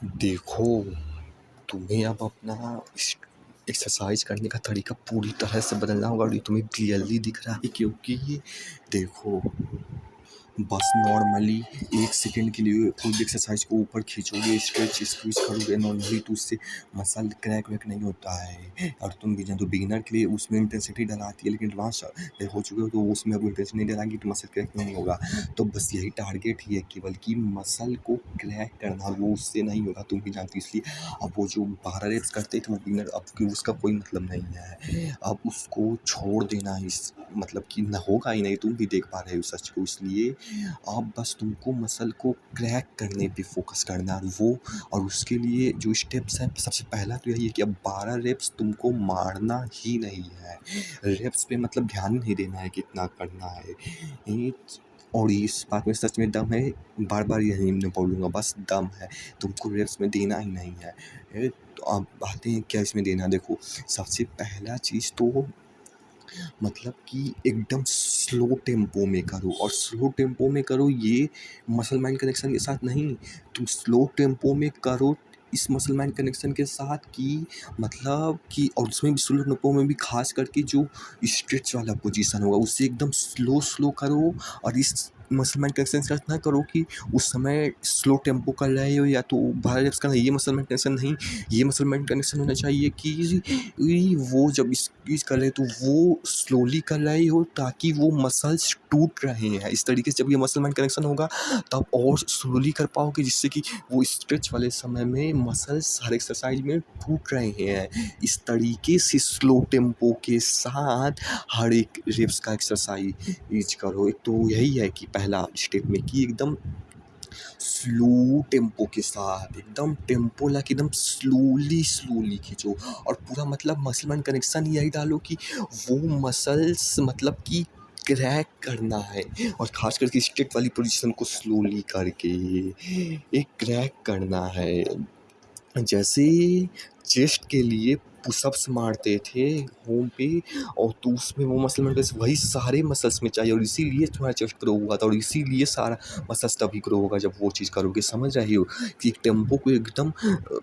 देखो, तुम्हें अब अपना एक्सरसाइज करने का तरीका पूरी तरह से बदलना होगा और ये तुम्हें क्लियरली दिख रहा है क्योंकि देखो, बस नॉर्मली 1 सेकंड के लिए खुद एक्सरसाइज को ऊपर खींचोगे, स्ट्रेच स्क्वीज करोगे नॉर्मली तो उससे मसल क्रैक वैक नहीं होता है। और तुम तो बिगिनर के लिए उसमें इंटेंसिटी डलाती है, लेकिन एडवांस हो चुके हो तो उसमें अब इंटेंसिटी नहीं डलाएंगी तो मसल क्रैक नहीं होगा। तो बस यही टारगेट ही है केवल कि मसल को क्रैक करना, वो उससे नहीं होगा, तुम भी जानती हो। इसलिए अब वो जो 12 रेप्स करते थे वो बिगिनर, अब कि उसका कोई मतलब नहीं है। अब उसको छोड़ देना इस मतलब कि न होगा ही नहीं, तुम भी देख पा रहे हो सच को। इसलिए अब बस तुमको मसल को क्रैक करने पे फोकस करना है वो। और उसके लिए जो स्टेप्स हैं, सबसे पहला तो यही है कि अब 12 रेप्स तुमको मारना ही नहीं है। रेप्स पे मतलब ध्यान नहीं देना है कितना करना है। और इस बात में सच में दम है, बार बार यही मैं बोलूँगा, बस दम है, तुमको रेप्स में देना ही नहीं है। तो अब आते हैं क्या इसमें देना। देखो, सबसे पहला चीज़ तो मतलब कि एकदम स्लो टेम्पो में करो, और स्लो टेम्पो में करो ये मसल माइंड कनेक्शन के साथ नहीं, तुम स्लो टेम्पो में करो इस मसल माइंड कनेक्शन के साथ कि मतलब कि, और उसमें भी स्लो टेम्पो में भी खास करके जो स्ट्रेच वाला पोजीशन होगा उसे एकदम स्लो स्लो करो। और इस मसल माइंड कनेक्शन के साथ ना करो कि उस समय स्लो टेम्पो कर रहे हो या तो भारी रेप्स करना, ये मसल माइंड कनेक्शन नहीं। ये मसल माइंड कनेक्शन होना चाहिए कि वो जब स्क्वीज कर रहे तो वो स्लोली कर रहे हो ताकि वो मसल्स टूट रहे हैं। इस तरीके से जब ये मसल माइंड कनेक्शन होगा तब और स्लोली कर पाओगे, जिससे कि वो स्ट्रेच वाले समय में मसल्स हर एक्सरसाइज में टूट रहे हैं। इस तरीके से स्लो टेम्पो के साथ हर एक रेप्स का एक्सरसाइज करो। एक तो यही है कि पहला स्टेप में कि एकदम स्लो टेम्पो के साथ, एकदम टेम्पो लाके एकदम स्लोली स्लोली खींचो। और पूरा मतलब मसल माइंड कनेक्शन यही डालो कि वो मसल्स मतलब कि क्रैक करना है। और खास करके स्ट्रेट वाली पोजीशन को स्लोली करके एक क्रैक करना है। जैसे चेस्ट के लिए पुशअप्स मारते थे होम पे, और तो उसमें वो मसल मेरे वही सारे मसल्स में चाहिए, और इसीलिए तुम्हारा चेस्ट ग्रो हुआ था, और इसीलिए सारा मसल्स तभी ग्रो होगा जब वो चीज़ करोगे। समझ रहे हो कि एक टेम्पो को एकदम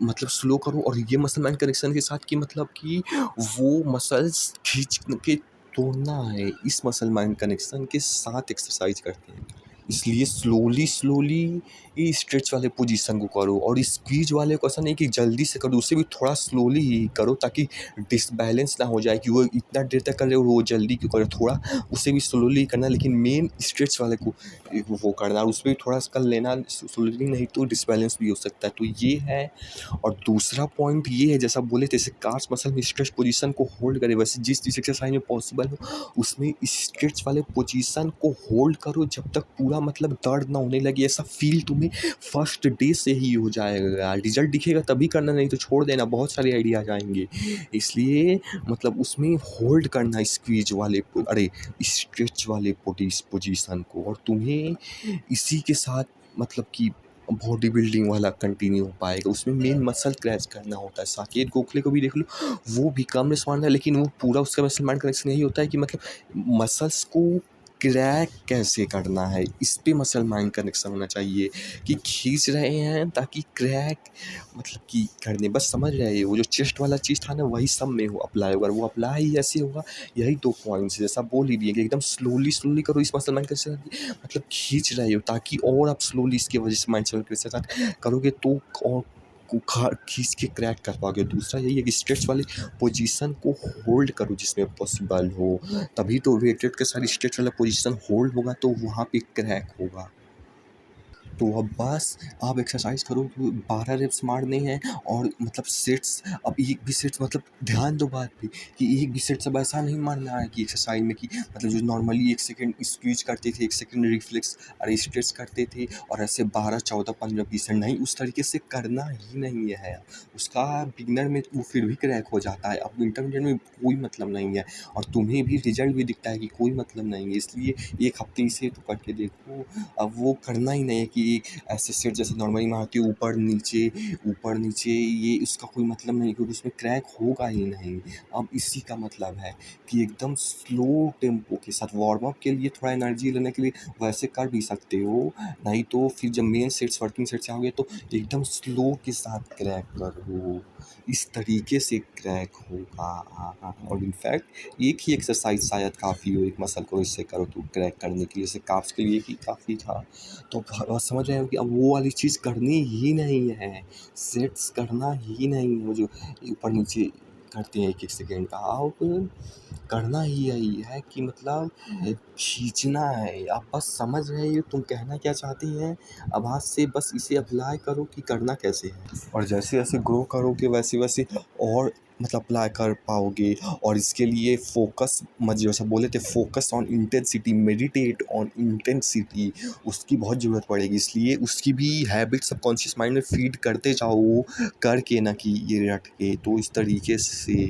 मतलब स्लो करो, और ये मसल माइंड कनेक्शन के साथ कि मतलब कि वो मसल्स खींच के तोड़ना है। इस मसल माइंड कनेक्शन के साथ एक्सरसाइज करते हैं, इसलिए स्लोली स्लोली ये स्ट्रेच वाले पोजीशन को करो। और स्क्वीज वाले को ऐसा नहीं कि जल्दी से करो, उससे भी थोड़ा स्लोली ही करो ताकि डिसबैलेंस ना हो जाए कि वो इतना देर तक कर रहे हो वो जल्दी क्यों करे, थोड़ा उसे भी स्लोली करना, लेकिन मेन स्ट्रेच वाले को वो करना, और उसमें भी थोड़ा सा कर लेना स्लोली, नहीं तो डिसबैलेंस भी हो सकता है। तो ये है। और दूसरा पॉइंट ये है, जैसा बोले जैसे कार्स मसल में स्ट्रेच पोजीशन को होल्ड करे, वैसे जिस जिस एक्सरसाइज में पॉसिबल हो उसमें स्ट्रेच वाले पोजीशन को होल्ड करो जब तक पूरा मतलब दर्द ना होने लगे। ऐसा फील तुम्हें फर्स्ट डे से ही हो जाएगा, रिजल्ट दिखेगा तभी करना, नहीं तो छोड़ देना, बहुत सारे आइडियाज आएंगे। इसलिए मतलब उसमें होल्ड करना स्क्वीज वाले अरे स्ट्रेच वाले पोजीशन को। और तुम्हें इसी के साथ मतलब कि बॉडी बिल्डिंग वाला कंटिन्यू हो पाएगा। उसमें मेन मसल क्रैच करना होता है। साकेत गोखले को भी देख लो, वो भी कम रिस्पॉन्ड है, लेकिन वो पूरा उसका मसल माइंड कनेक्शन यही होता है कि मतलब मसल्स को क्रैक कैसे करना है, इस पे मसल माइंड कनेक्शन होना चाहिए कि खींच रहे हैं ताकि क्रैक मतलब कि करने, बस समझ रहे हो। वो जो चेस्ट वाला चीज़ था ना वही सब में हो अप्लाई होगा, वो अप्लाई ही ऐसे होगा। यही 2 पॉइंट्स जैसा बोल ही दिए कि एकदम स्लोली स्लोली करो इस मसल माइंड कनेक्शन, मतलब खींच रहे हो ताकि और आप स्लोली इसकी वजह से माइंड के साथ करोगे तो और खींच के क्रैक कर पाओगे। दूसरा यही है कि स्ट्रेच वाले पोजीशन को होल्ड करो जिसमें पॉसिबल हो, तभी तो वेटेड के साथ स्ट्रेच वाला पोजीशन होल्ड होगा तो वहाँ पे क्रैक होगा। तो अब बस आप एक्सरसाइज करो तो 12 रेप्स मारने हैं, और मतलब सेट्स, अब एक भी सेट्स मतलब ध्यान दो बात पे कि एक भी सेट्स अब ऐसा नहीं मारना है कि एक्सरसाइज में कि मतलब जो नॉर्मली 1 सेकंड स्क्वीज करते थे, 1 सेकंड रिफ्लेक्स और स्ट्रेच करते थे और ऐसे 12 14 15 20 नहीं, उस तरीके से करना ही नहीं है। उसका बिगिनर में वो फिर भी क्रैक हो जाता है, अब इंटरमीडिएट में कोई मतलब नहीं है, और तुम्हें भी रिजल्ट भी दिखता है कि कोई मतलब नहीं है। इसलिए एक हफ्ते इसे तो करके देखो। अब वो करना ही नहीं है कि ये ऐसे सेट जैसे नॉर्मली मारती है ऊपर नीचे, ये उसका कोई मतलब नहीं, क्योंकि उसमें क्रैक होगा ही नहीं। अब इसी का मतलब है कि एकदम स्लो टेम्पो के साथ वार्म अप के लिए, थोड़ा एनर्जी लेने के लिए वैसे कर भी सकते हो, नहीं तो फिर जब मेन सेट्स वर्किंग सेट्स आओगे तो एकदम स्लो के साथ क्रैक करो, इस तरीके से क्रैक होगा। और इनफैक्ट एक ही एक्सरसाइज शायद काफ़ी हो, एक मसल को इससे करो तो क्रैक करने के लिए, जैसे काफ्स के लिए ही काफ़ी था। तो समझ रहे हो कि अब वो वाली चीज़ करनी ही नहीं है, सेट्स करना ही नहीं है, वो जो ऊपर नीचे करते हैं एक एक सेकेंड का, अब करना ही यही है कि मतलब खींचना है। आप बस समझ रहे हो तुम कहना क्या चाहती हैं, अब आज से बस इसे अप्लाई करो कि करना कैसे है, और जैसे जैसे ग्रो करोगे वैसे वैसे और मतलब अप्लाई कर पाओगे। और इसके लिए फोकस मत, जैसा बोले थे, focus on intensity, meditate on intensity, उसकी बहुत ज़रूरत पड़ेगी, इसलिए उसकी भी हैबिट सबकॉन्शियस माइंड में फीड करते जाओ, करके ना कि ये रट के, तो इस तरीके से